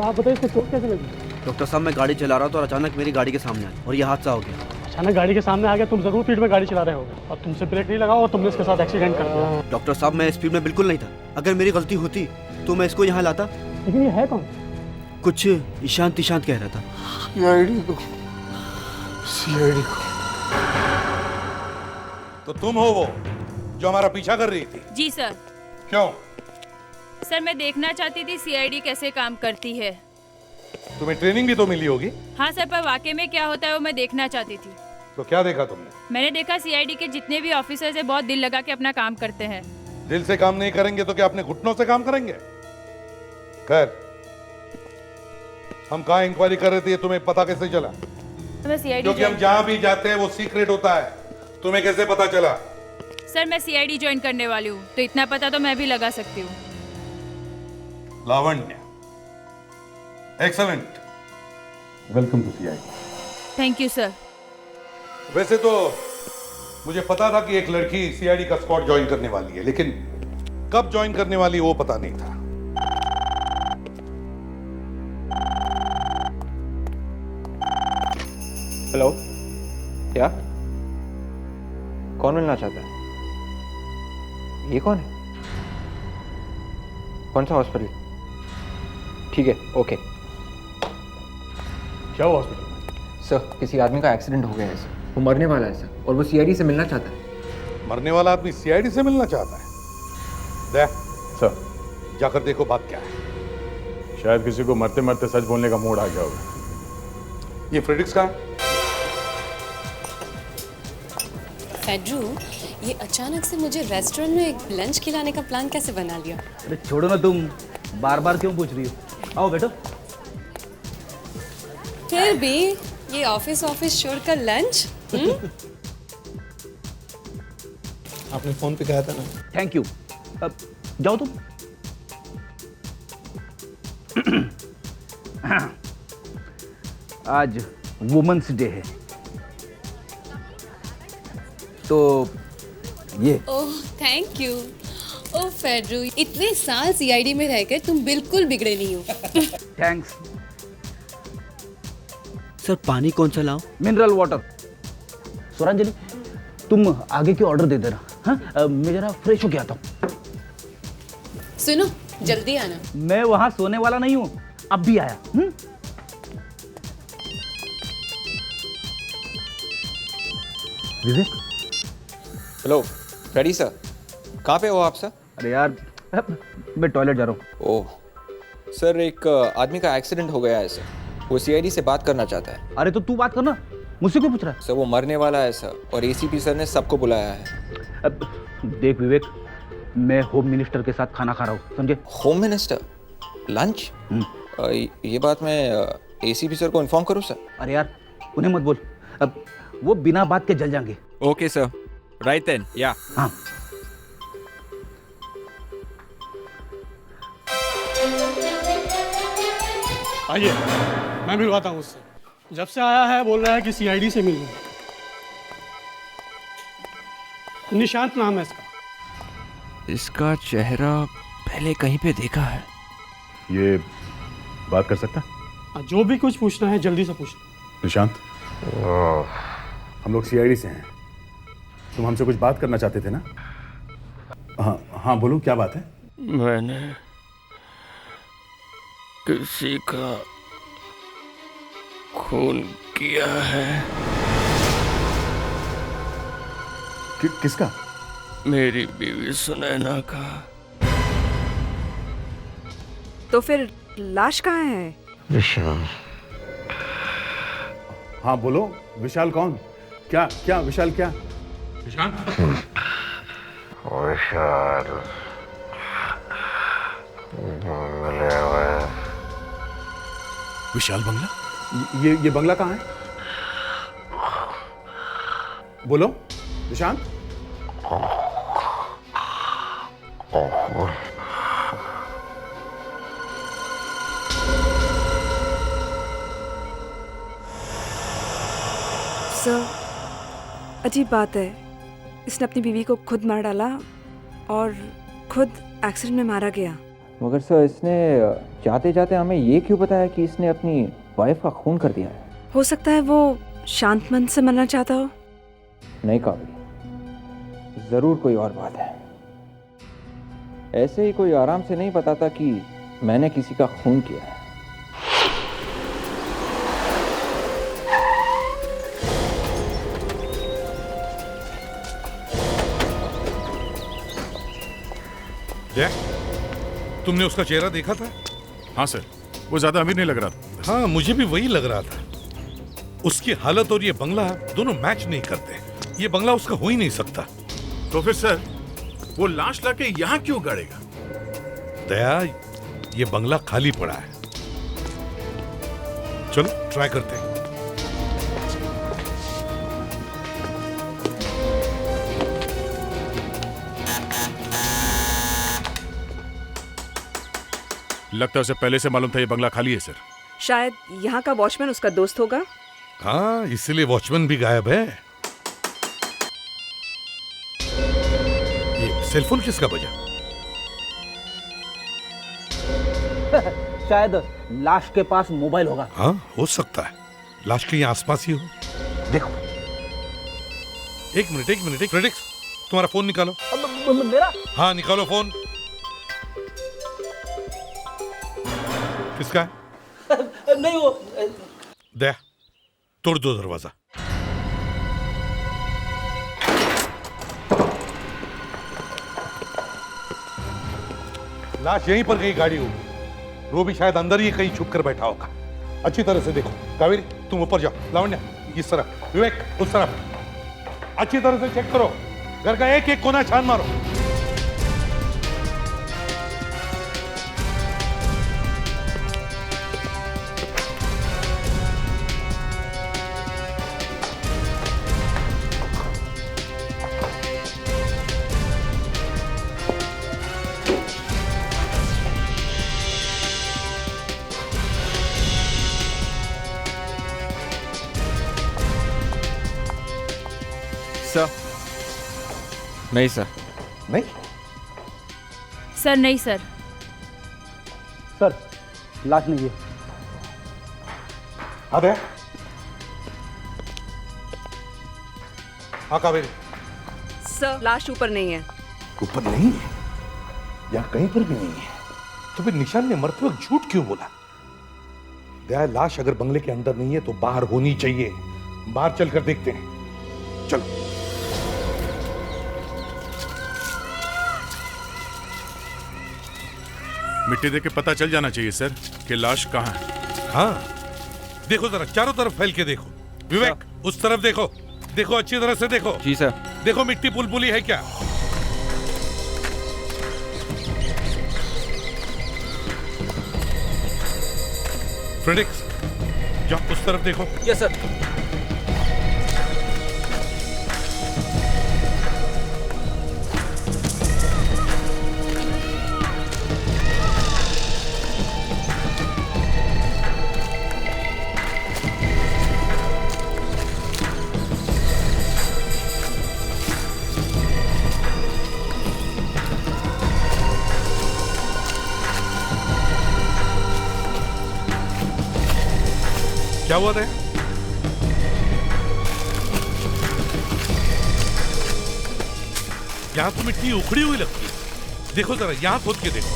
आप बताइए इसको चोट कैसे लगी? डॉक्टर साहब मैं गाड़ी चला रहा था और अचानक मेरी गाड़ी के सामने आई और ये हादसा हो गया। अचानक गाड़ी के सामने आ गया, तुम जरूर स्पीड में गाड़ी चला रहे होगे और तुमसे ब्रेक नहीं लगा और तुमने इसके साथ एक्सीडेंट कर दिया। डॉक्टर साहब मैं स्पीड में बिल्कुल नहीं था। अगर मेरी गलती होती तो मैं इसको यहाँ लाता। लेकिन ये है कौन? कुछ ईशांत ईशांत कह रहा था। सीआईडी को। तो तुम हो वो जो हमारा पीछा कर रही थी? जी सर। क्यों? सर मैं देखना चाहती थी सीआईडी कैसे काम करती है। तुम्हें ट्रेनिंग भी तो मिली होगी। हाँ सर, पर वाकई में क्या होता है वो मैं देखना चाहती थी। तो क्या देखा तुमने? मैंने देखा सीआईडी के जितने भी ऑफिसर्स है बहुत दिल लगा के अपना काम करते हैं। दिल से काम नहीं करेंगे तो क्या अपने घुटनों से काम करेंगे? खैर, हम कहाँ इंक्वायरी कर रहे थे, तुम्हें पता कैसे चला? मैं सीआईडी क्योंकि हम जहाँ भी जाते हैं वो सीक्रेट होता है। तुम्हें कैसे पता चला? सर मैं सीआईडी ज्वाइन करने वाली हूँ तो इतना पता तो मैं भी लगा सकती हूँ। Lavanya, excellent, welcome to CID. Thank you sir. वैसे तो मुझे पता था कि एक लड़की सीआईडी का स्क्वाड ज्वाइन करने वाली है, लेकिन कब ज्वाइन करने वाली वो पता नहीं था। हेलो, क्या? कौन मिलना चाहता है? ये कौन है? कौन सा हॉस्पिटल? ठीक है, ओके। क्या हुआ हॉस्पिटल में? सर, किसी आदमी का एक्सीडेंट हो गया है सर। वो मरने वाला है सर, और वो सीआईडी से मिलना चाहता है। मरने वाला आदमी सीआईडी से मिलना चाहता है? दे सर, जाकर देखो बात क्या है। शायद किसी को मरते मरते सच बोलने का मूड आ गया होगा। ये फ्रेडिक्स का है? फेड्रू, ये अचानक से मुझे रेस्टोरेंट में लंच खिलाने का प्लान कैसे बना लिया? अरे छोड़ो ना, तुम बार बार क्यों पूछ रही हो? आओ बैठो। फिर भी ये ऑफिस छोड़कर लंच? आपने फोन पे कहा था ना। Thank you. अब जाओ तुम। आज वुमेन्स डे है तो ये। Oh thank you. ओह फेड्रू, इतने साल सीआईडी में रहकर तुम बिल्कुल बिगड़े नहीं हो। थैंक्स। सर पानी कौन सा लाओ? Mineral water. स्वरांजलि तुम आगे की ऑर्डर दे देना। हाँ मैं जरा फ्रेश होके आता हूँ। सुनो, जल्दी आना। मैं वहां सोने वाला नहीं हूँ, अब भी आया। विवेक। हेलो, फ्रेडी सर, कहाँ पे हो आप सर? अरे यार मैं टॉयलेट जा रहा हूँ। ओह सर, एक आदमी का एक्सीडेंट हो गया है सर। वो सीआईडी से बात करना चाहता है। अरे तो तू बात करना, मुझसे क्यों पूछ रहा है? सर वो मरने वाला है सर, और एसीपी सर ने सबको बुलाया है। अब देख विवेक, मैं होम मिनिस्टर के साथ खाना खा रहा हूँ, समझे? Home minister lunch? ये बात मैं एसीपी सर को इन्फॉर्म करूँ सर? अरे यार उन्हें मत बोल, अब वो बिना बात के जल जाएंगे। ओके सर, राइट देन, या। हाँ आइए, मैं मिलवाता हूँ उससे। जब से आया है बोल रहा है कि सीआईडी से मिलूं। निशांत नाम है इसका। इसका चेहरा पहले कहीं पे देखा है। ये बात कर सकता? जो भी कुछ पूछना है जल्दी से पूछना। निशांत, हम लोग सीआईडी से हैं। तुम हमसे कुछ बात करना चाहते थे ना? हाँ हाँ बोलो, क्या बात है? मैंने किसी का खून किया है। किसका? मेरी बीवी सुनैना का। तो फिर लाश कहाँ है? विशाल। हाँ बोलो, विशाल कौन? क्या क्या विशाल क्या? विशाल? विशाल मिले हुए। विशाल बंगला? ये बंगला कहाँ है? बोलो निशांत। सर, अजीब बात है, इसने अपनी बीवी को खुद मार डाला और खुद एक्सीडेंट में मारा गया। मगर सर इसने जाते जाते हमें ये क्यों बताया कि इसने अपनी वाइफ का खून कर दिया है? हो सकता है वो शांत मन से मरना चाहता हो। नहीं काबिल, जरूर कोई और बात है। ऐसे ही कोई आराम से नहीं बताता कि मैंने किसी का खून किया है। जय, तुमने उसका चेहरा देखा था? हाँ सर, वो ज्यादा अमीर नहीं लग रहा था। हाँ, मुझे भी वही लग रहा था। उसकी हालत और ये बंगला दोनों मैच नहीं करते। ये बंगला उसका हो ही नहीं सकता। तो फिर सर वो लाश लाके यहाँ क्यों गाड़ेगा? दया, ये बंगला खाली पड़ा है। चलो ट्राई करते हैं। लगता है उसे पहले से मालूम था ये बंगला खाली है सर। शायद यहाँ का वॉचमैन उसका दोस्त होगा। हाँ, इसलिए वॉचमैन भी गायब है। ये सेलफोन किसका बजा? शायद लाश के पास मोबाइल होगा। हाँ, हो सकता है। लाश के यहाँ आसपास ही हो। देखो। एक मिनट, प्रेडिक्स, तुम्हारा फोन निकालो। मेरा? हाँ, निकालो फोन। किसका है? नहीं, वो दया, तोड़ दो दरवाजा। लाश यहीं पर कहीं गाड़ी होगी। वो भी शायद अंदर ही कहीं छुप कर बैठा होगा। अच्छी तरह से देखो। कावेरी, तुम ऊपर जाओ। लावण्या, इस तरफ। विवेक, उस तरफ। अच्छी तरह से चेक करो। घर का एक एक कोना छान मारो। सर नहीं सर। नहीं? सर नहीं सर। सर, लाश नहीं है। हाँ दया। हाँ कावेरी। सर, लाश ऊपर नहीं है। ऊपर नहीं है? यहाँ कहीं पर भी नहीं है। तो फिर निशान ने मरते वक्त झूठ क्यों बोला? दया, लाश अगर बंगले के अंदर नहीं है तो बाहर होनी चाहिए। बाहर चलकर देखते हैं। चलो। मिट्टी देख के पता चल जाना चाहिए सर कि लाश कहाँ है। हाँ, देखो जरा चारों तरफ फैल के देखो। विवेक, उस तरफ देखो। देखो, अच्छी तरह से देखो। जी सर। देखो मिट्टी पुलपुली है क्या? फ्रेडिक्स, जाओ उस तरफ देखो। Yes sir. क्या हुआ था? यहां तो मिट्टी उखड़ी हुई लगती है। देखो जरा, यहां खोद के देखो।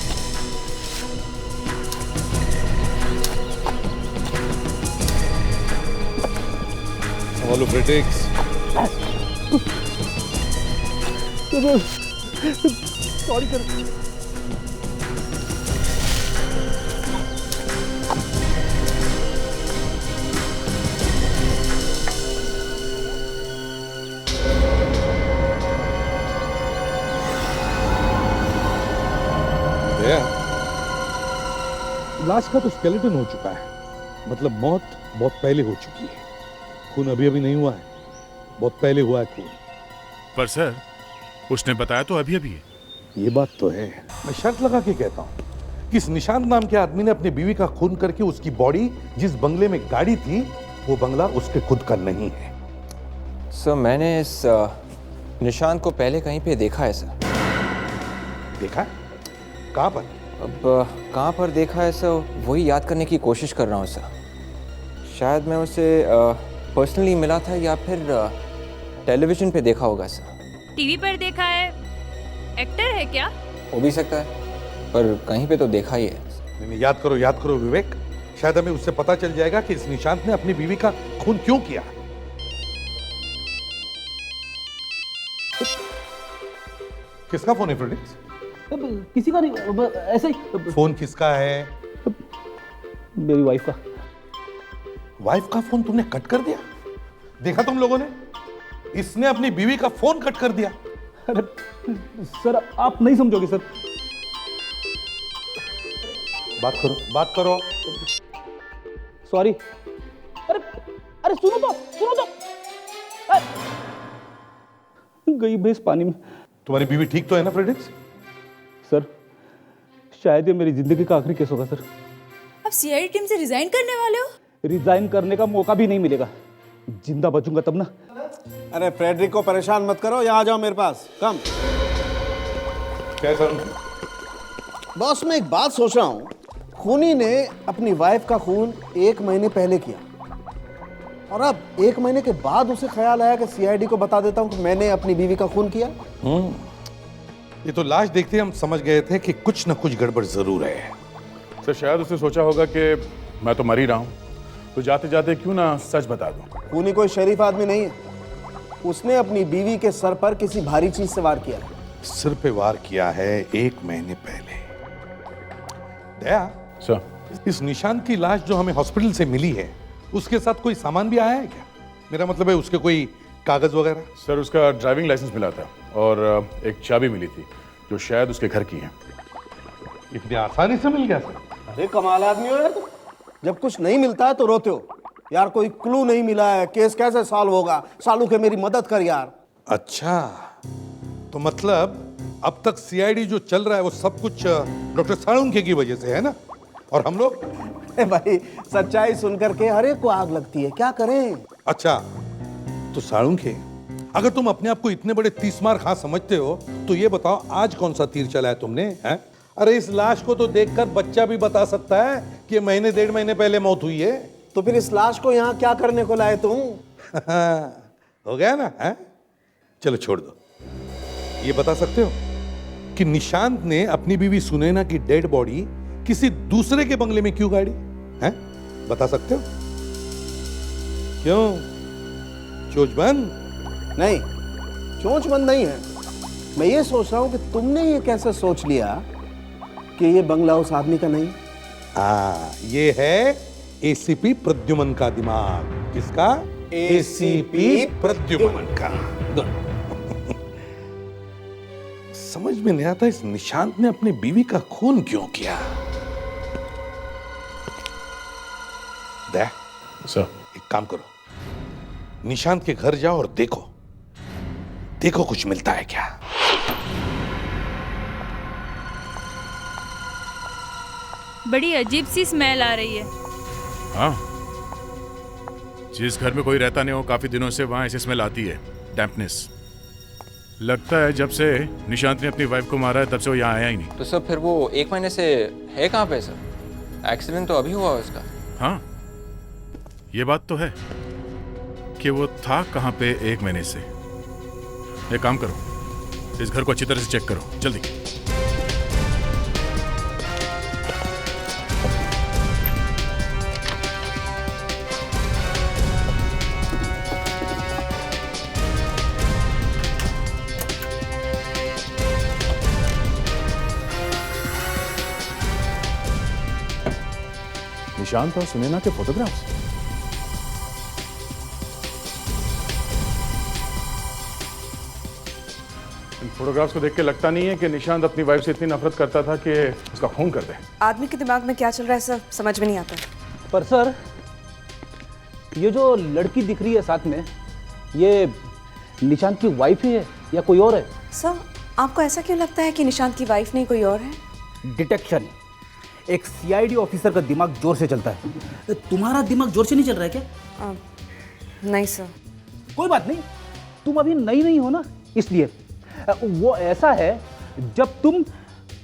Hello Fredericks. Sorry sir. लाश का तो स्केलेटन हो चुका है। मतलब मौत बहुत पहले हो चुकी है। खून अभी अभी नहीं हुआ है, बहुत पहले हुआ है खून। पर सर, उसने बताया तो अभी अभी है। ये बात तो है। मैं शर्त लगा के कहता हूँ कि इस निशांत नाम के आदमी ने अपनी बीवी का खून करके उसकी बॉडी जिस बंगले में गाड़ी थी, वो बंगला उसके खुद का नहीं है। सर, मैंने इस निशांत को पहले कहीं पे देखा है सर। देखा? कहाँ पर? अब कहाँ पर देखा है सर, वही याद करने की कोशिश कर रहा हूँ सर। शायद मैं उसे पर्सनली मिला था या फिर टेलीविज़न पे देखा होगा सर। टीवी पर देखा है? एक्टर है क्या? हो भी सकता है, पर कहीं पे तो देखा ही है। नहीं, याद करो विवेक। शायद हमें उससे पता चल जाएगा कि इस निशांत ने अपनी बीवी का खून क्यों किया। किसका फोन है फ्रेंड्स? किसी का नहीं, ऐसे ही। फोन किसका है? मेरी वाइफ का। वाइफ का फोन तुमने कट कर दिया? देखा तुम लोगों ने? इसने अपनी बीवी का फोन कट कर दिया। अरे सर, आप नहीं समझोगे सर। बात करो। सॉरी। अरे सुनो तो। गई भैंस पानी में। तुम्हारी बीवी ठीक तो है ना फ्रेंड्स? सर, शायद ये मेरी जिंदगी का आखिरी केस होगा सर। आप सीआईडी टीम से रिजाइन करने वाले हो? रिजाइन करने का मौका भी नहीं मिलेगा। जिंदा बचूंगा तब ना। अरे फ्रेडरिक को परेशान मत करो, यहाँ आ जाओ मेरे पास। कम। क्या सर? बॉस, मैं एक बात सोच रहा हूँ। खूनी ने अपनी वाइफ का खून 1 महीने पहले किया, और अब 1 महीने के बाद उसे ख्याल आया कि सीआईडी को बता देता हूँ कि मैंने अपनी बीवी का खून किया। ये तो लाश देखते हम समझ गए थे कि कुछ न कुछ गड़बड़ जरूर है। सर शायद उसने सोचा होगा कि मैं तो मर ही रहा हूँ, तो जाते जाते क्यों ना सच बता दूं। खूनी कोई शरीफ आदमी नहीं है। उसने अपनी बीवी के सर पर किसी भारी चीज से वार किया। सिर पे वार किया है 1 महीने पहले। दया सर, इस निशांत की लाश जो हमें हॉस्पिटल से मिली है, उसके साथ कोई सामान भी आया है क्या? मेरा मतलब है उसके कोई कागज वगैरह? सर उसका ड्राइविंग लाइसेंस मिला था और एक चाबी मिली थी जो शायद उसके घर की है। इतनी आसानी से मिल गया सर? अरे कमाल आदमी हो यार तुम। जब कुछ नहीं मिलता है तो रोते हो यार। कोई क्लू नहीं मिला है, केस कैसे सॉल्व होगा? सालू के मेरी मदद कर यार। अच्छा, तो मतलब अब तक सीआईडी जो चल रहा है वो सब कुछ डॉक्टर साळुंखे की वजह से है ना? और हम लोग? भाई, सच्चाई सुनकर के हर एक को आग लगती है, क्या करें? अच्छा, तो साळुंखे, अगर तुम अपने आप को इतने बड़े 30 मार खां समझते हो तो ये बताओ आज कौन सा तीर चलाया तुमने? हैं? अरे इस लाश को तो देखकर बच्चा भी बता सकता है कि 1.5 महीने पहले मौत हुई है। तो फिर इस लाश को यहाँ क्या करने को लाए तुम? हो गया ना? है? चलो छोड़ दो। ये बता सकते हो कि निशांत ने अपनी बीवी सुनैना की डेड बॉडी किसी दूसरे के बंगले में क्यों गाड़ी? हैं? बता सकते हो? क्यों? चोच बंद? नहीं, चोंच बंद नहीं है। मैं ये सोच रहा हूँ कि तुमने ये कैसे सोच लिया कि ये बंगला उस आदमी का नहीं? ये है एसीपी प्रद्युमन का दिमाग। किसका? एसीपी प्रद्युमन का। समझ में नहीं आता इस निशांत ने अपनी बीवी का खून क्यों किया। दया सर, एक काम करो, निशांत के घर जाओ और देखो कुछ मिलता है क्या। बड़ी अजीब सी स्मेल आ रही है। हाँ, जिस घर में कोई रहता नहीं हो काफी दिनों से वहां ऐसी स्मेल आती है, डैम्पनेस। लगता है जब से निशांत ने अपनी वाइफ को मारा है तब से वो यहाँ आया ही नहीं। तो सर फिर वो 1 महीने से है कहाँ पे सर? एक्सीडेंट तो अभी हुआ उसका। हाँ, ये बात तो है कि वो था कहाँ पे 1 महीने से। एक काम करो, इस घर को अच्छी तरह से चेक करो, जल्दी। निशांत और सुनैना के फोटोग्राफ्स। इन फोटोग्राफ्स को देख के लगता नहीं है कि निशांत अपनी वाइफ से इतनी नफरत करता था कि उसका खून कर दे। आदमी के दिमाग में क्या चल रहा है सर, समझ में नहीं आता। पर सर, ये जो लड़की दिख रही है साथ में, ये निशांत की वाइफ ही है या कोई और है? सर, आपको ऐसा क्यों लगता है कि निशांत की वाइफ नहीं कोई और है? डिटेक्शन। एक सीआईडी ऑफिसर का दिमाग जोर से चलता है। तुम्हारा दिमाग जोर से नहीं चल रहा है क्या? नहीं सर। कोई बात नहीं, तुम अभी नई नहीं हो ना, इसलिए। वो ऐसा है, जब तुम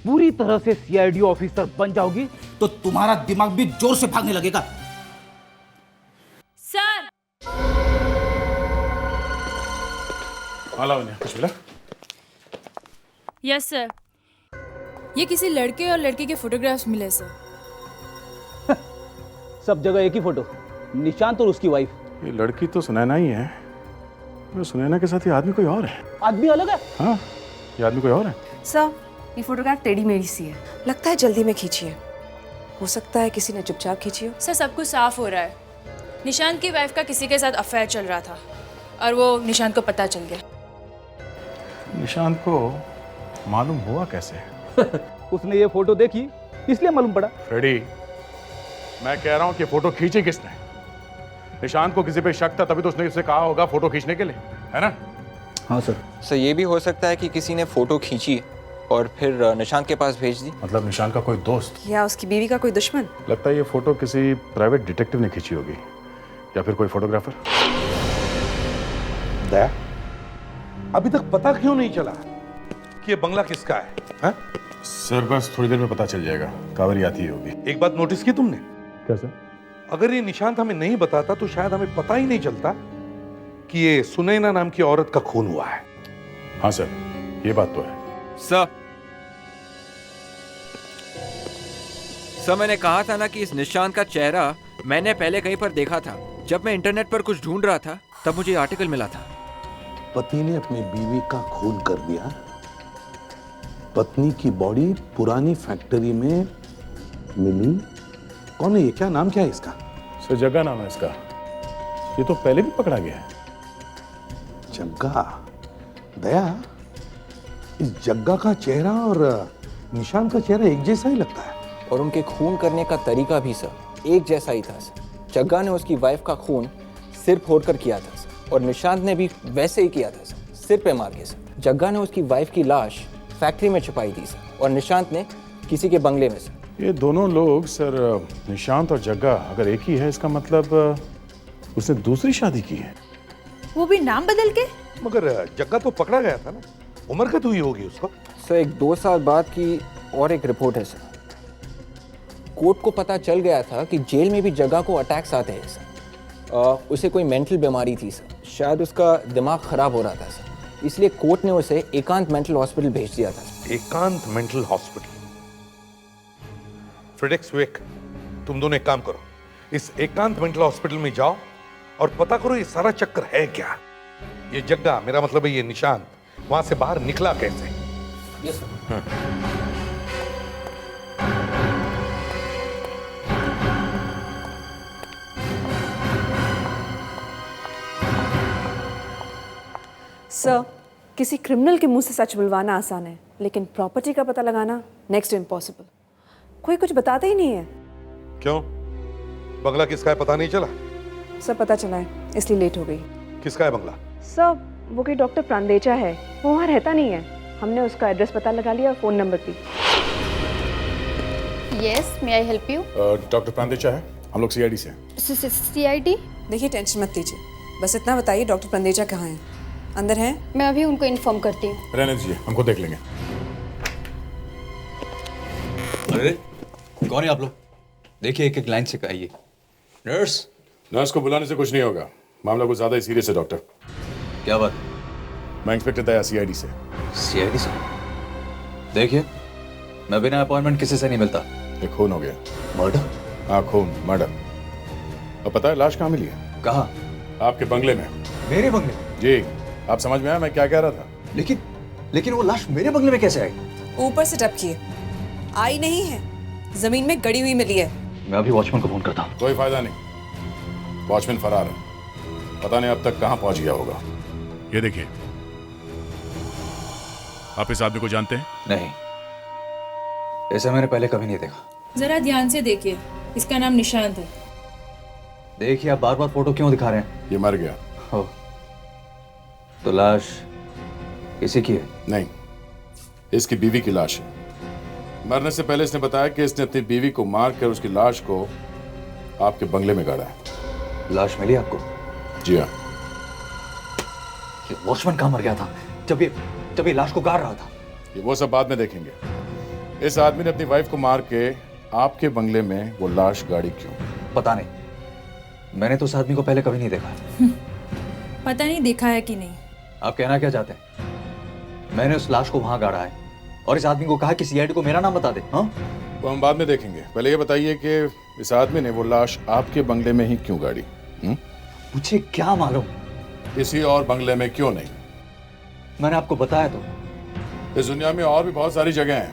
पूरी तरह से सीआईडी ऑफिसर बन जाओगी तो तुम्हारा दिमाग भी जोर से भागने लगेगा। सर, कुछ मिला? यस सर, ये किसी लड़के और लड़की के फोटोग्राफ्स मिले सर। सब जगह एक ही फोटो, निशांत और उसकी वाइफ। ये लड़की तो सुनैना ही है, सुनैना के साथ ये आदमी कोई और है। आदमी अलग है? हाँ, ये आदमी कोई और है। सर, ये फोटोग्राफ टेढ़ी मेढ़ी सी है, लगता है जल्दी में खींची है। हो सकता है किसी ने चुपचाप खींची हो। सर, सब कुछ साफ हो रहा है। निशांत की वाइफ का किसी के साथ अफेयर चल रहा था और वो निशांत को पता चल गया। निशांत को मालूम हुआ कैसे? उसने ये फोटो देखी इसलिए मालूम पड़ा। फ्रेडी, मैं कह रहा हूँ कि फोटो खींची किसने? निशांत को किसी पे शक था तभी तो उसने उससे कहा होगा फोटो खींचने के लिए, है ना? हाँ सर। सर ये भी हो सकता है कि किसी ने फोटो खींची और फिर निशांत के पास भेज दी। मतलब निशांत का कोई दोस्त या उसकी बीवी का कोई दुश्मन। लगता है ये फोटो किसी प्राइवेट डिटेक्टिव ने खींची होगी या फिर कोई फोटोग्राफर। दया, अभी तक पता क्यों नहीं चला कि ये बंगला किसका है? हा? सर बस थोड़ी देर में पता चल जाएगा, कावेरी आती ही होगी। एक बात नोटिस की तुमने? क्या सर? अगर ये निशांत हमें नहीं बताता तो शायद हमें पता ही नहीं चलता कि ये सुनैना नाम की औरत का खून हुआ है। हाँ सर, ये बात तो है। सर मैंने कहा था ना कि इस निशांत का चेहरा मैंने पहले कहीं पर देखा था। जब मैं इंटरनेट पर कुछ ढूंढ रहा था तब मुझे आर्टिकल मिला था। पति ने अपनी बीवी का खून कर दिया। पत्नी की बॉडी पुरानी फैक्ट्री में मिली। कौन है ये? क्या नाम क्या है इसका? सर जग्गा नाम है इसका। ये तो पहले भी पकड़ा गया है। जग्गा? दया, इस जग्गा का चेहरा और निशांत का चेहरा एक जैसा ही लगता है। और उनके खून करने का तरीका भी सर एक जैसा ही था सर। जग्गा ने उसकी वाइफ का खून सिर फोड़कर किया था सर, और निशांत ने भी वैसे ही किया था सर, सिर पे मार के सर। जग्गा ने उसकी वाइफ की लाश फैक्ट्री में छुपाई थी सर, और निशांत ने किसी के बंगले में सर। ये दोनों लोग सर, निशांत और जग्गा अगर एक ही है इसका मतलब उसने दूसरी शादी की है। वो भी नाम बदल के? मगर जग्गा तो पकड़ा गया था ना, उम्र कद हुई होगी उसको? सर एक 2 साल बाद की और एक रिपोर्ट है सर। कोर्ट को पता चल गया था कि जेल में भी जग्गा को अटैक्स आते हैं सर। उसे कोई मेंटल बीमारी थी सर, शायद उसका दिमाग खराब हो रहा था सर, इसलिए कोर्ट ने उसे एकांत मेंटल हॉस्पिटल भेज दिया था। एकांत मेंटल हॉस्पिटल? फ्रेडेक्स वेक, तुम दोनों एक काम करो, इस एकांत मेंटल हॉस्पिटल में जाओ और पता करो ये सारा चक्कर है क्या। ये जग्गा, मेरा मतलब है ये निशांत, वहां से बाहर निकला कैसे? Yes sir. सर, किसी क्रिमिनल के मुंह से सच बुलवाना आसान है, लेकिन प्रॉपर्टी का पता लगाना नेक्स्ट इम्पॉसिबल। कोई कुछ बताता ही नहीं है। क्यों? बंगला किसका है पता नहीं चला? सर पता चला है, इसलिए लेट हो गई। किसका है बंगला? सर वो कोई डॉक्टर प्रांदेचा है, वो वहाँ रहता नहीं है। हमने उसका एड्रेस पता लगा लिया और फ़ोन नंबर भी। Yes, may I help you? Doctor प्रांदेचा है, हम लोग सीआईडी से। सीआईडी? देखिए टेंशन मत लीजिए, बस इतना बताइए डॉक्टर प्रांदेचा कहाँ हैं? अंदर हैं? मैं अभी उनको इन्फॉर्म करती हूँ। रहने दीजिए, हमको देख लेंगे। अरे कौन है आप लोग? देखिए एक एक लाइन से कहिए। नर्स? नर्स को बुलाने से कुछ नहीं होगा, मामला कुछ ज्यादा ही सीरियस है डॉक्टर। क्या बात? मैं इंस्पेक्टर दया सीआईडी से। सीआईडी से? देखिए मैं बिना अपॉइंटमेंट किसी से नहीं मिलता। एक खून हो गया। मर्डर? हाँ खून, मर्डर। और पता है लाश कहाँ मिली है? कहाँ? आपके बंगले में। मेरे बंगले? जी, आप समझ में आया मैं क्या कह रहा था? लेकिन वो लाश मेरे बंगले में कैसे आई? ऊपर से टपकी है, आई नहीं है, जमीन में गड़ी हुई मिली है। मैं अभी वॉचमैन को फोन करता हूँ। कोई फायदा नहीं, वॉचमैन फरार है, पता नहीं अब तक कहाँ पहुंच गया होगा। ये देखिए, आप इस आदमी को जानते हैं? नहीं, ऐसा मैंने पहले कभी नहीं देखा। जरा ध्यान से देखिए, इसका नाम निशांत है। देखिए आप बार बार फोटो क्यों दिखा रहे हैं? ये मर गया। हो तो लाश किसी की है? नहीं, इसकी बीवी की लाश है। मरने से पहले इसने बताया कि इसने अपनी बीवी को मार कर उसकी लाश को आपके बंगले में गाड़ा है। लाश मिली आपको? जी हाँ। वॉचमैन कहाँ मर गया था जब ये लाश को गाड़ रहा था? ये वो सब बाद में देखेंगे, इस आदमी ने अपनी वाइफ को मार के आपके बंगले में वो लाश गाड़ी क्यों? पता नहीं, मैंने तो उस आदमी को पहले कभी नहीं देखा। पता नहीं देखा है कि नहीं। आप कहना क्या चाहते हैं? मैंने उस लाश को वहां गाड़ा है और इस आदमी को कहा कि सीआईडी को मेरा नाम बता दे। हाँ, तो हम बाद में देखेंगे। पहले ये बताइए कि इस आदमी ने वो लाश आपके बंगले में ही क्यों गाड़ी? मुझे क्या मालूम, किसी और बंगले में क्यों नहीं? मैंने आपको बताया तो। इस दुनिया में और भी बहुत सारी जगह हैं,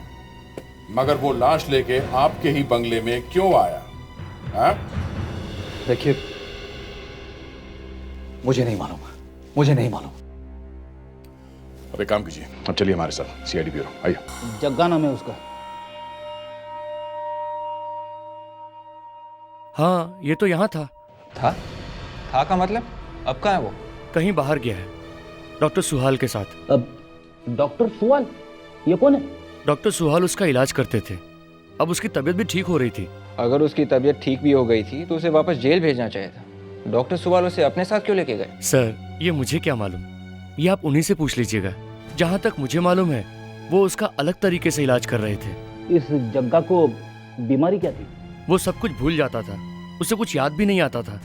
मगर वो लाश लेके आपके ही बंगले में क्यों आया? देखिए, मुझे नहीं मालूम, मुझे नहीं मालूम। अब एक काम कीजिए, अब चलिए हमारे साथ सीआईडी ब्यूरो, आइए। जग्गा नाम है उसका। हाँ, ये तो यहाँ था। था का मतलब? अब कहाँ है वो? कहीं बाहर गया है, डॉक्टर सुहाल के साथ। अब डॉक्टर सुहाल, ये कौन है? डॉक्टर सुहाल उसका इलाज करते थे। अब उसकी तबीयत भी ठीक हो रही थी। अगर उसकी तबीयत ठीक भी हो गई थी तो उसे वापस जेल भेजना चाहिए था। डॉक्टर सुहाल उसे अपने साथ क्यों लेके गए? सर, ये मुझे क्या मालूम, ये आप उन्हीं से पूछ लीजिएगा। जहाँ तक मुझे मालूम है वो उसका अलग तरीके से इलाज कर रहे थे। इस जग्गा को बीमारी क्या थी? वो सब कुछ भूल जाता था, उसे कुछ याद भी नहीं आता था।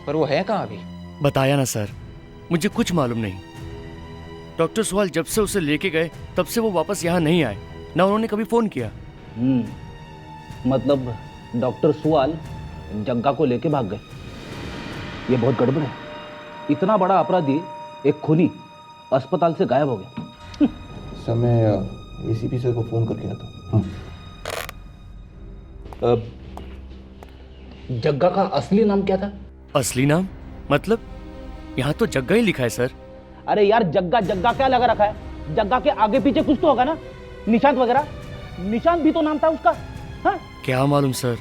पर वो है कहाँ अभी? बताया ना सर, मुझे कुछ मालूम नहीं। डॉक्टर सुहाल जब से उसे लेके गए तब से वो वापस यहाँ नहीं आए, ना उन्होंने कभी फोन किया। मतलब डॉक्टर सुहाल जग्गा को लेके भाग गए। ये बहुत गड़बड़ है। इतना बड़ा अपराधी, एक खूनी, अस्पताल से गायब हो गया। समय एसीपी सर को फोन करके आता। जग्गा का असली नाम क्या था? असली नाम मतलब? यहाँ तो जग्गा ही लिखा है सर। अरे यार, जग्गा जग्गा क्या लगा रखा है? जग्गा के आगे पीछे कुछ तो होगा ना, निशांत वगैरह। निशांत भी तो नाम था उसका। हाँ? क्या मालूम सर।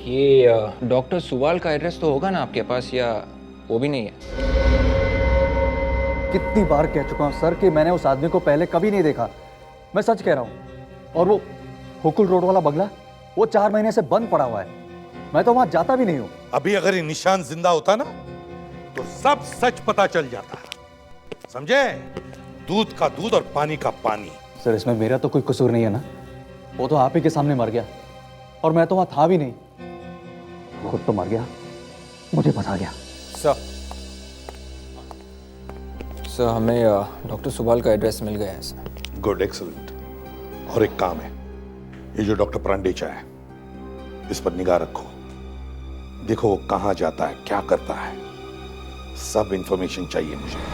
ये डॉक्टर सुवाल का एड्रेस तो होगा ना आपके पास, या वो भी नहीं है? कितनी बार कह चुका हूँ सर कि मैंने उस आदमी को पहले कभी नहीं देखा। मैं सच कह रहा हूँ। और वो हुकुल रोड वाला बंगला, वो 4 महीने से बंद पड़ा हुआ है। मैं तो वहां जाता भी नहीं हूँ। अभी अगर ये निशान जिंदा होता ना तो सब सच पता चल जाता, समझे? दूध का दूध और पानी का पानी। सर, इसमें मेरा तो कोई कसूर नहीं है ना। वो तो आप ही के सामने मर गया और मैं तो वहां था भी नहीं। खुद तो मर गया, मुझे फंसा गया। सर, हमें डॉक्टर सुवाल का एड्रेस मिल गया है सर। Good, excellent. और एक काम है, ये जो डॉक्टर प्रांडेचा है, इस पर निगाह रखो। देखो वो कहां जाता है, क्या करता है, सब इंफॉर्मेशन चाहिए मुझे।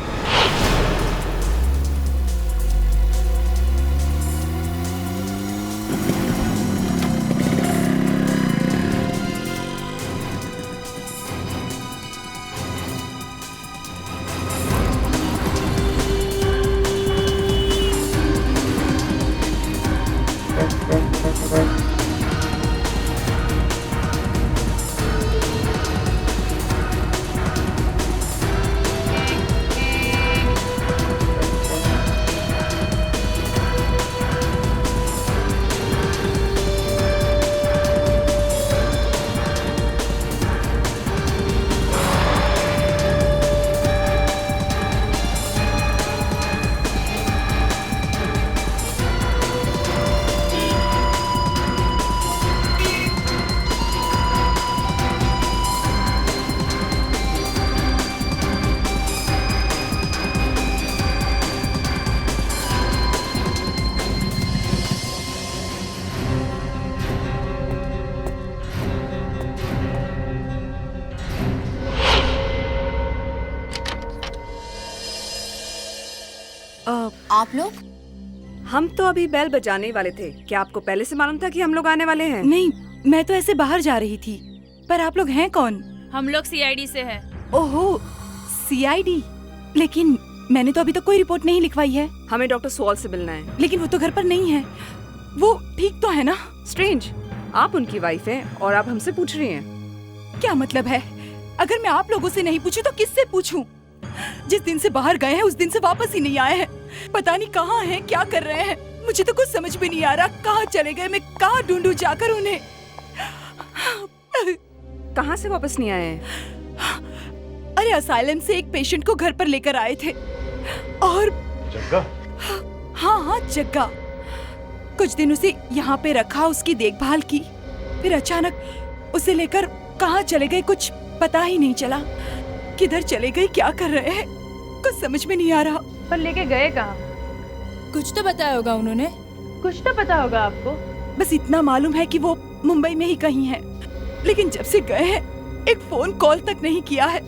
आप लोग? हम तो अभी बेल बजाने वाले थे। क्या आपको पहले से मालूम था कि हम लोग आने वाले हैं? नहीं, मैं तो ऐसे बाहर जा रही थी। पर आप लोग हैं कौन? हम लोग सीआईडी से हैं। ओहो, सीआईडी। लेकिन मैंने तो अभी तक कोई रिपोर्ट नहीं लिखवाई है। हमें डॉक्टर सुवाल से मिलना है। लेकिन वो तो घर पर नहीं है। वो ठीक तो है ना? स्ट्रेंज, आप उनकी वाइफ हैं और आप हमसे पूछ रही हैं। क्या मतलब है? अगर मैं आप लोगों से नहीं पूछूं तो किससे पूछूं? जिस दिन से बाहर गए हैं उस दिन से वापस ही नहीं आए हैं। पता नहीं कहाँ हैं, क्या कर रहे हैं। मुझे तो कुछ समझ में नहीं आ रहा। कहाँ चले गए? मैं कहाँ ढूंढूं जाकर उन्हें? कहाँ से वापस नहीं आए हैं? अरे असाइलम से एक पेशेंट को घर पर लेकर आए थे और जग्गा? हाँ हाँ, जग्गा। कुछ दिन उसे यहाँ पे रखा, उसकी देखभाल की, फिर अचानक उसे लेकर कहाँ चले गए कुछ पता ही नहीं चला। किधर चले गए, क्या कर रहे हैं, कुछ समझ में नहीं आ रहा। पर लेके गए कहाँ? कुछ तो बताया होगा उन्होंने। कुछ तो पता होगा आपको। बस इतना मालूम है कि वो मुंबई में ही कहीं है, लेकिन जब से गए हैं एक फोन कॉल तक नहीं किया है।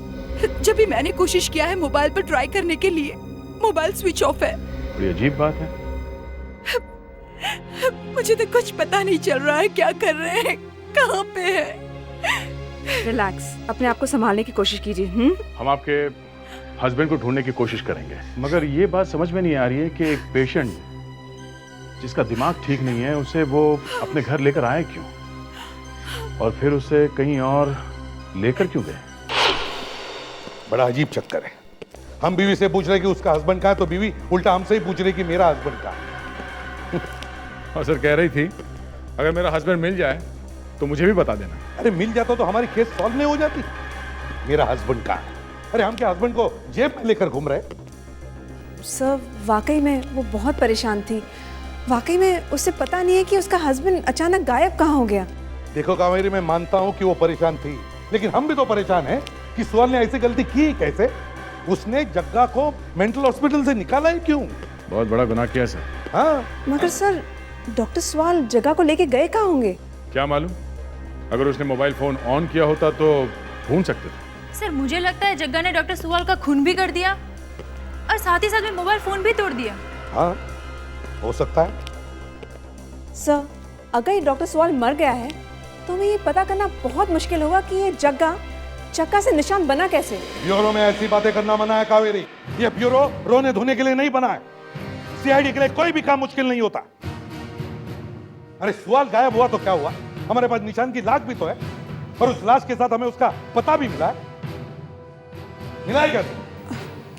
जब भी मैंने कोशिश किया है मोबाइल पर ट्राई करने के लिए, मोबाइल स्विच ऑफ है। बड़ी अजीब बात है। मुझे तो कुछ पता नहीं चल रहा है, क्या कर रहे हैं, कहाँ पे है। रिलैक्स, अपने आप को संभालने की कोशिश कीजिए। हम आपके हस्बैंड को ढूंढने की कोशिश करेंगे, मगर ये बात समझ में नहीं आ रही है कि एक पेशेंट जिसका दिमाग ठीक नहीं है उसे वो अपने घर लेकर आए क्यों, और फिर उसे कहीं और लेकर क्यों गए। बड़ा अजीब चक्कर है। हम बीवी से पूछ रहे कि उसका हस्बैंड कहाँ है, तो बीवी उल्टा हमसे ही पूछ रही कि मेरा हस्बैंड कहाँ है। और सर कह रही थी अगर मेरा हस्बैंड मिल जाए तो मुझे भी बता देना। अरे मिल जाता तो हमारी केस सॉल्व नहीं हो जाती। मेरा हस्बैंड कहाँ है? अरे हम क्या हस्बैंड को जेब में लेकर घूम रहे? सर वाकई में वो बहुत परेशान थी। वाकई में उसे पता नहीं है कि उसका हस्बैंड अचानक गायब कहाँ हो गया। देखो कावेरी, मैं मानता हूँ कि वो परेशान थी, लेकिन हम भी तो परेशान हैं कि सुहाल ने ऐसी गलती की कैसे। उसने जग्गा को मेंटल हॉस्पिटल से निकाला ही क्यों? बहुत बड़ा गुनाह किया सर। हाँ, मगर सर डॉक्टर सुहाल जगह को लेके गए कहाँ होंगे? क्या मालूम, अगर उसने मोबाइल फोन ऑन किया होता तो ढूंढ सकते थे। सर मुझे लगता है जग्गा ने डॉक्टर सुवाल का खून भी कर दिया और साथ ही साथ में मोबाइल फोन भी तोड़ दिया। हाँ, हो सकता है। सर अगर ये डॉक्टर सुहाल मर गया है तो हमें ये पता करना बहुत मुश्किल होगा कि ये जग्गा चक्का से निशान बना कैसे। ब्यूरो में ऐसी बातें करना मना है कावेरी। ये ब्यूरो रोने धोने के लिए नहीं बना है। सीआईडी के लिए कोई भी काम मुश्किल नहीं होता। अरे सुहाल गायब हुआ तो क्या हुआ, हमारे पास निशान की लाश भी तो है, और उस लाश के साथ हमें उसका पता भी मिला है। मिला है क्या?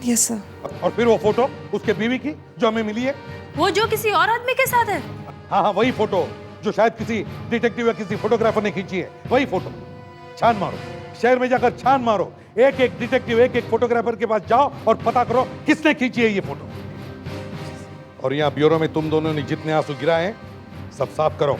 Yes sir. और फिर वो फोटो उसके बीवी की जो हमें मिली है, वो जो किसी और आदमी के साथ है। हाँ हाँ, वही फोटो जो शायद किसी डिटेक्टिव या किसी फोटोग्राफर ने खींची है, वही फोटो। छान मारो, शहर में जाकर छान मारो, एक एक डिटेक्टिव एक एक फोटोग्राफर के पास जाओ और पता करो किसने खींची है ये फोटो। और यहाँ ब्यूरो में तुम दोनों ने जितने आंसू गिराए हैं सब साफ करो।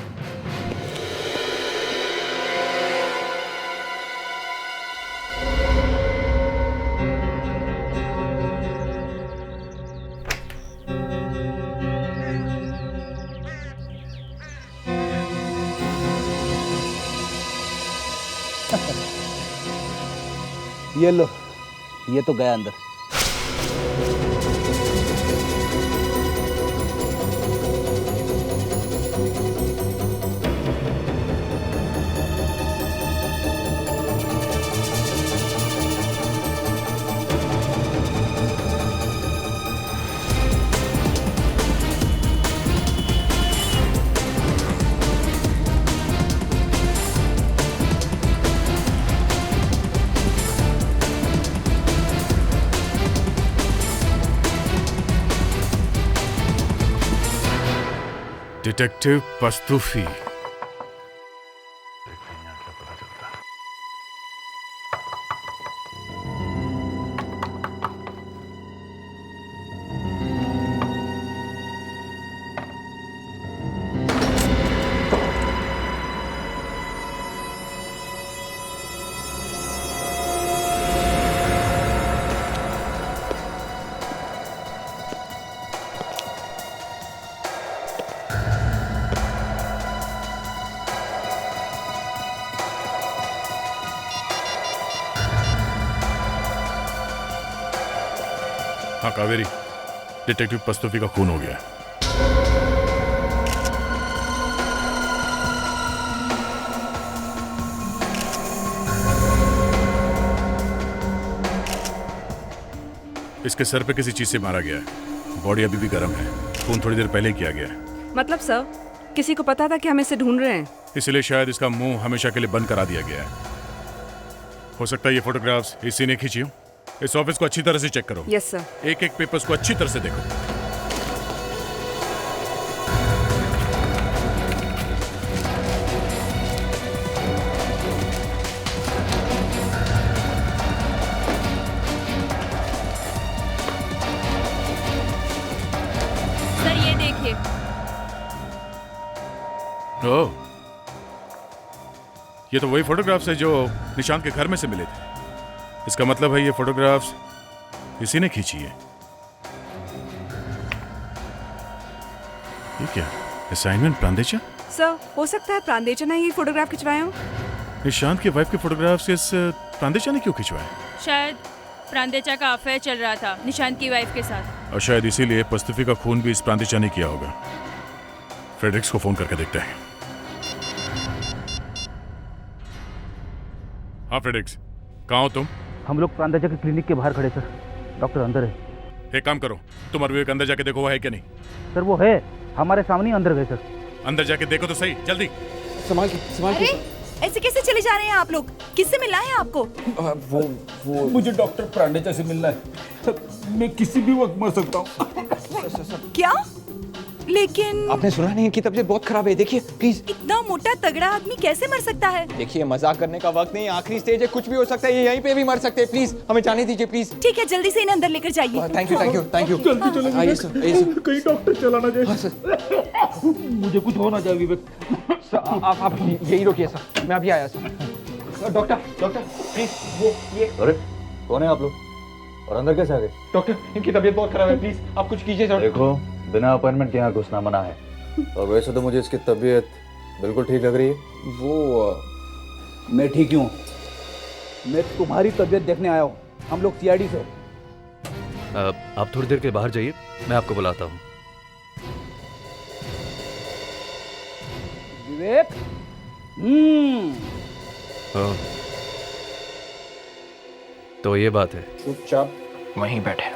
ये लो, ये तो गया अंदर। डिटेक्टिव पस्तूफी। हाँ कावेरी, डिटेक्टिव पस्तूफी का खून हो गया। इसके सर पे किसी चीज से मारा गया है। बॉडी अभी भी गर्म है। खून थोड़ी देर पहले किया गया है। मतलब सर किसी को पता था कि हम इसे ढूंढ रहे हैं, इसलिए शायद इसका मुंह हमेशा के लिए बंद करा दिया गया है। हो सकता है ये फोटोग्राफ्स इसी ने खींची हो। इस ऑफिस को अच्छी तरह से चेक करो। Yes sir. एक एक पेपर्स को अच्छी तरह से देखो। ओह, ये तो वही फोटोग्राफ्स है जो निशांत के घर में से मिले थे। इसका मतलब है ये फोटोग्राफ्स किसी ने खींची है। ये क्या? असाइनमेंट प्रांदेचा? सर, हो सकता है प्रांदेचा ने ही फोटोग्राफ खिंचवाए हो। निशांत के वाइफ के फोटोग्राफ्स इस प्रांदेचा ने क्यों खिंचवाए? शायद प्रांदेचा का अफेयर चल रहा था निशांत की वाइफ के साथ। और शायद इसीलिए पस्तफी का खून भी इस प्रांदेचा ने किया होगा। फ्रेडरिक्स को फोन करके देखते हैं। हाँ फ्रेडरिक्स, कहाँ हो तुम? हम लोग प्रांदेजा के क्लिनिक के बाहर खड़े सर। डॉक्टर अंदर है। एक काम करो, तुम और विवेक अंदर जाके देखो वो है क्या नहीं। सर वो है, हमारे सामने ही अंदर गए सर। अंदर जाके देखो तो सही, जल्दी। संभाल के ऐसे कैसे चले जा रहे हैं आप लोग? किससे मिलना है आपको? वो मुझे डॉक्टर प्रांडेचा से मिलना है। मैं किसी भी वक्त मर सकता हूँ। क्या? लेकिन आपने सुना नहीं है कि तबीयत बहुत खराब है, देखिए प्लीज। इतना मोटा तगड़ा आदमी कैसे मर सकता है? देखिए मजाक करने का वक्त नहीं, आखिरी स्टेज है, कुछ भी हो सकता है, ये यहीं पे भी मर सकते हैं। प्लीज हमें जाने दीजिए प्लीज। ठीक है, जल्दी से इन्हें अंदर लेकर जाइए। Thank you thank you thank you. जल्दी चलो आइए सर, आइए सर। कहीं डॉक्टर चला ना जाए। हाँ सर। मुझे कुछ होना चाहिए विवेक। सर आप यही रोकिए सर, मैं अभी आया सर। डॉक्टर प्लीज ये अरे कौन है आप लोग और अंदर कैसे आ गए? डॉक्टर इनकी तबीयत बहुत खराब है, प्लीज आप कुछ कीजिए सर। देखो बिना अपॉइंटमेंट के यहाँ घुसना मना है। और वैसे तो मुझे इसकी तबीयत बिल्कुल ठीक लग रही है। वो मैं ठीक हूँ। मैं तुम्हारी तबीयत देखने आया हूँ। हम लोग सीआईडी से। आप थोड़ी देर के बाहर जाइए, मैं आपको बुलाता हूँ। विवेक। तो ये बात है। चुपचाप वहीं बैठे।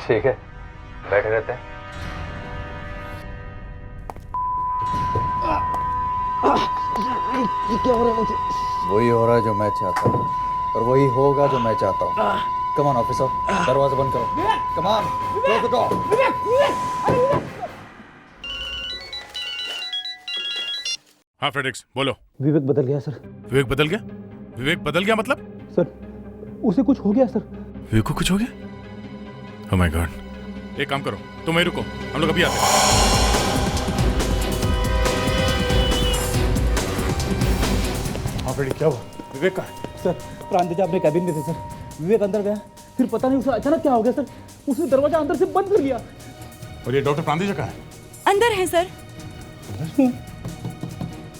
ठीक है, बैठे रहते हैं। ये क्या हो रहा है मुझे? वही हो रहा है जो मैं चाहता हूँ और वही होगा जो मैं चाहता हूँ। कम ऑन ऑफिसर, दरवाजा बंद करो। Come on, close the door. हाँ फ्रेडरिक्स, बोलो। विवेक बदल गया सर। विवेक बदल गया? विवेक बदल गया मतलब? सर उसे कुछ हो गया सर। विवेक को कुछ हो गया? Oh my God. एक काम करो, तुम वहीं रुको, हम लोग अभी आते हैं। हाँ फ्रेडी, क्या हुआ? विवेक कहाँ है? सर प्रांदेजा अपने कैबिन में थे सर। विवेक अंदर गया, फिर पता नहीं उसे अचानक क्या हो गया सर। उसने दरवाजा अंदर से बंद कर लिया। और ये डॉक्टर प्रांदेजा कहाँ है? अंदर है सर।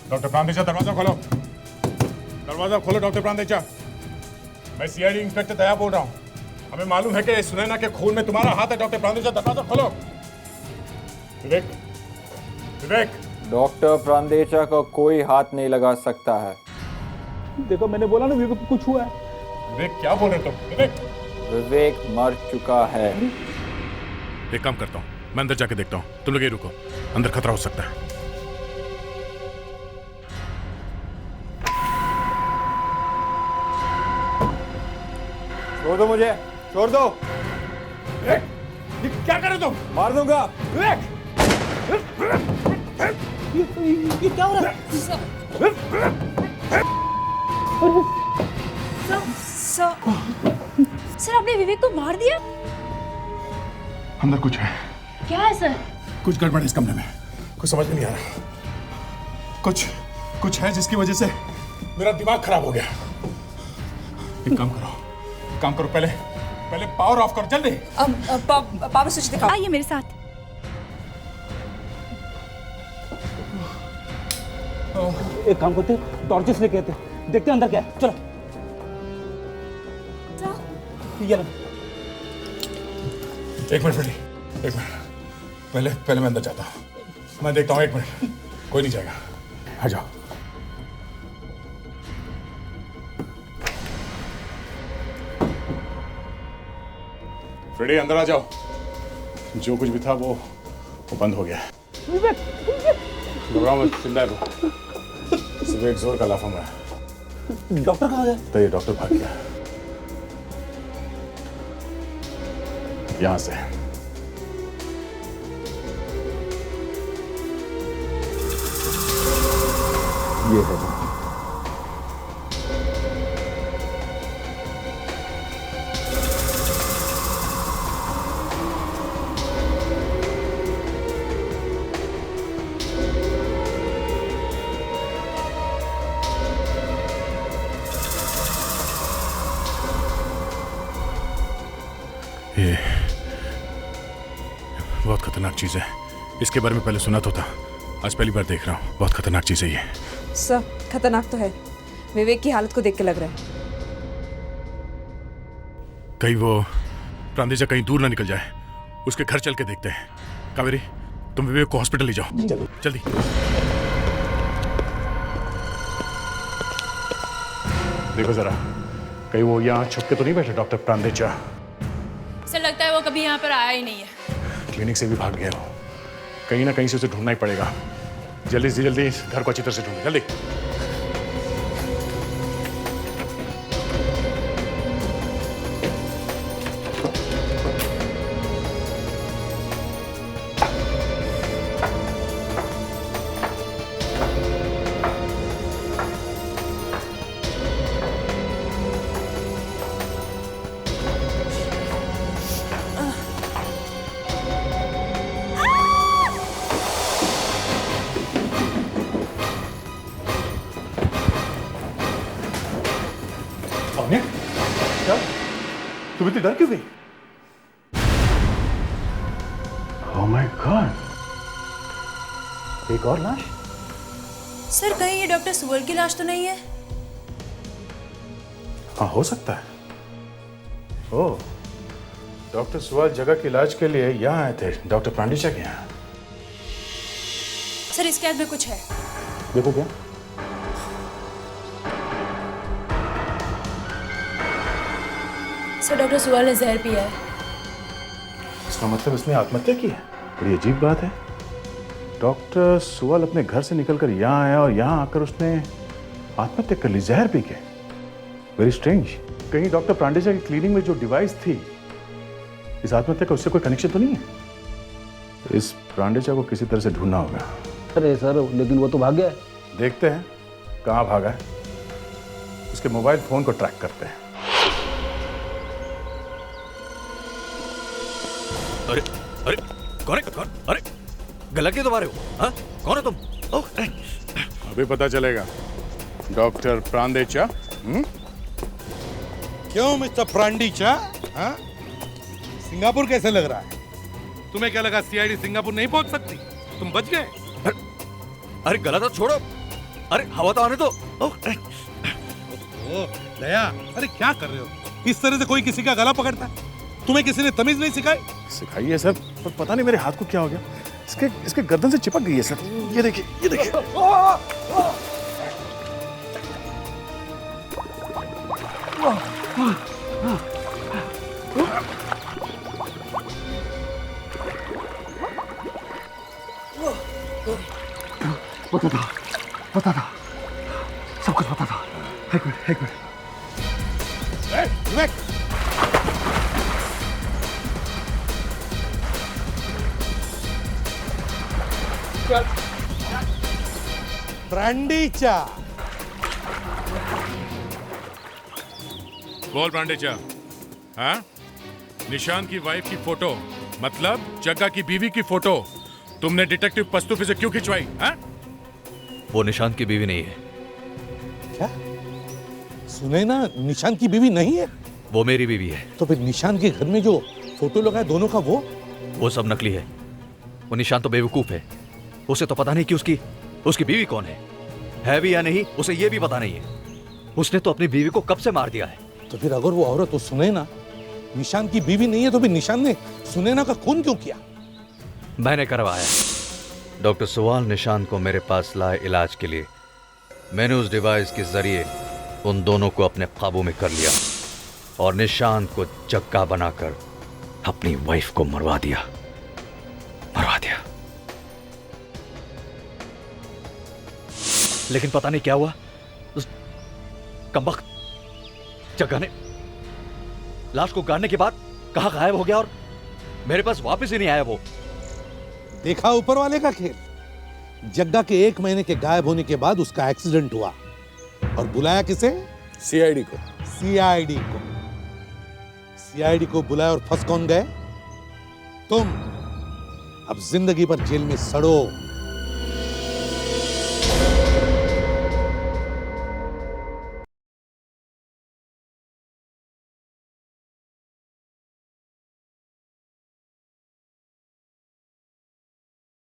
डॉक्टर प्रांदेजा, दरवाजा खोलो। दरवाजा खोलो डॉक्टर प्रांदेजा। मैं सीआईडी इंस्पेक्टर दया बोल रहा हूँ। हमें मालूम है कि सुनैना के खून में तुम्हारा हाथ है। डॉक्टर प्रांदेजा, दरवाजा खोलो। विवेक, विवेक। डॉक्टर प्रांदेचा का कोई हाथ नहीं लगा सकता है। देखो मैंने बोला ना विवेक को कुछ हुआ है। विवेक क्या बोल रहे तुम? विवेक, विवेक मर चुका है। एक काम करता हूँ, मैं अंदर जाके देखता हूँ। तुम लोग ये रुको, अंदर खतरा हो सकता है। छोड़ दो मुझे, छोड़ दो। ये क्या कर रहे तुम? मार दूंगा। ये क्या हो रहा है? सर आपने विवेक को मार दिया? अंदर कुछ है। क्या है सर? कुछ गड़बड़ है इस कमरे में, कुछ समझ में नहीं आ रहा। कुछ है जिसकी वजह से मेरा दिमाग खराब हो गया। एक काम करो, पहले पावर ऑफ करो, जल्दी। पावर स्विच दिखाओ। आइए मेरे साथ। एक काम करते, टॉर्चेस लेके आते, देखते अंदर क्या है। चलो। ये लो। एक मिनट फ्रेडी, एक मिनट। पहले मैं अंदर जाता हूँ। मैं देखता हूँ, एक मिनट। कोई नहीं जाएगा, आ जाओ। फ्रेडी अंदर आ जाओ। जो कुछ भी था वो बंद हो गया। घबराओ मत, चिल्लाए दो। सिर्फ एक जोर का लाफा मारा। डॉक्टर कहाँ गया? तो ये डॉक्टर भाग गया यहाँ से। ये है। ये बहुत खतरनाक चीज है। इसके बारे में पहले सुना तो था, आज पहली बार देख रहा हूँ। बहुत खतरनाक चीज है ये। सर खतरनाक तो है, विवेक की हालत को देख के लग रहा है। कहीं वो प्रांदेजा कहीं दूर ना निकल जाए, उसके घर चल के देखते हैं। कावेरी, तुम विवेक को हॉस्पिटल ले जाओ जल्दी। देखो जरा, कहीं वो यहाँ छुप के तो नहीं बैठे डॉक्टर प्रांदेजा? सर लगता है वो कभी यहाँ पर आया ही नहीं है। क्लिनिक से भी भाग गया वो। कहीं ना कहीं से उसे ढूंढना ही पड़ेगा। जल्दी से जल्दी इस घर को अच्छी तरह से ढूंढो, जल्दी। क्या? तुम इतनी डर क्यों गई? Oh my God! एक और लाश? सर कहीं ये डॉक्टर सुअल की लाश तो नहीं है? हाँ, हो सकता है। ओह, डॉक्टर सुअल जगह के इलाज के लिए यहाँ आए थे, डॉक्टर प्रांडेजा के यहाँ। सर इसके हाथ में कुछ है। देखो क्या? सर डॉक्टर सुअल ने जहर पिया है। इसका मतलब इसने आत्महत्या की है? बड़ी अजीब बात है। डॉक्टर सुअल अपने घर से निकलकर यहाँ आया और यहाँ आकर उसने आत्महत्या कर ली जहर पी के। Very strange. कहीं डॉक्टर प्रांडेजा की क्लिनिक में जो डिवाइस थी, इस आत्महत्या का उससे कोई कनेक्शन तो नहीं है? इस प्रांडेजा को किसी तरह से ढूंढना होगा। अरे सर, लेकिन वो तो भाग गया है। देखते हैं कहाँ भागा है, उसके मोबाइल फोन को ट्रैक करते हैं। अरे अरे कौन है? कौन? अरे गला क्यों दबा रहे हो? हाँ, कौन है तुम? अभी पता चलेगा। डॉक्टर प्रांडेजा। क्यों मिस्टर प्रांडेजा? हाँ? सिंगापुर कैसे लग रहा है? तुम्हें क्या लगा सीआईडी सिंगापुर नहीं पहुंच सकती? तुम बच गए? अरे गला तो छोड़ो। अरे हवा तो आने दो। दया, अरे क्या कर रहे हो? इस तरह से कोई किसी का गला पकड़ता है? तुम्हें किसी ने तमीज नहीं सिखाई? सिखाई है सर, पर पता नहीं मेरे हाथ को क्या हो गया। इसके गर्दन से चिपक गई है सर। ये देखिए, ये देखिए। पता था, सब कुछ पता था। एक मिनट। विवेक, प्रांडेजा। बोल प्रांडेजा। हाँ? निशान की वाइफ की फोटो, मतलब जग्गा की बीवी की फोटो, तुमने डिटेक्टिव पस्तूफी से क्यों खिंचवाई? हाँ? वो निशान की बीवी नहीं है। क्या? सुने ना, निशान की बीवी नहीं है? वो मेरी बीवी है। तो फिर निशान के घर में जो फोटो लगा है दोनों का, वो सब नकली है। वो निशान तो बेवकूफ है। उसे तो पता नहीं कि उसकी बीवी कौन है भी या नहीं, उसे ये भी पता नहीं है। उसने तो अपनी बीवी को कब से मार दिया है। तो फिर अगर वो औरत तो सुनैना निशान की बीवी नहीं है, तो फिर निशान ने सुनैना का खून क्यों किया? मैंने करवाया। डॉक्टर सुअल निशान को मेरे पास लाए इलाज के लिए। मैंने उस डिवाइस के जरिए उन दोनों को अपने काबू में कर लिया और निशान को जग्गा बनाकर अपनी वाइफ को मरवा दिया। लेकिन पता नहीं क्या हुआ, उस कमबख्त जग्गा ने लाश को गाड़ने के बाद कहां गायब हो गया और मेरे पास वापस ही नहीं आया। वो देखा ऊपर वाले का खेल। जग्गा के 1 महीने के गायब होने के बाद उसका एक्सीडेंट हुआ और बुलाया किसे? सीआईडी को बुलाया और फंस कौन गए? तुम। अब जिंदगी भर जेल में सड़ो।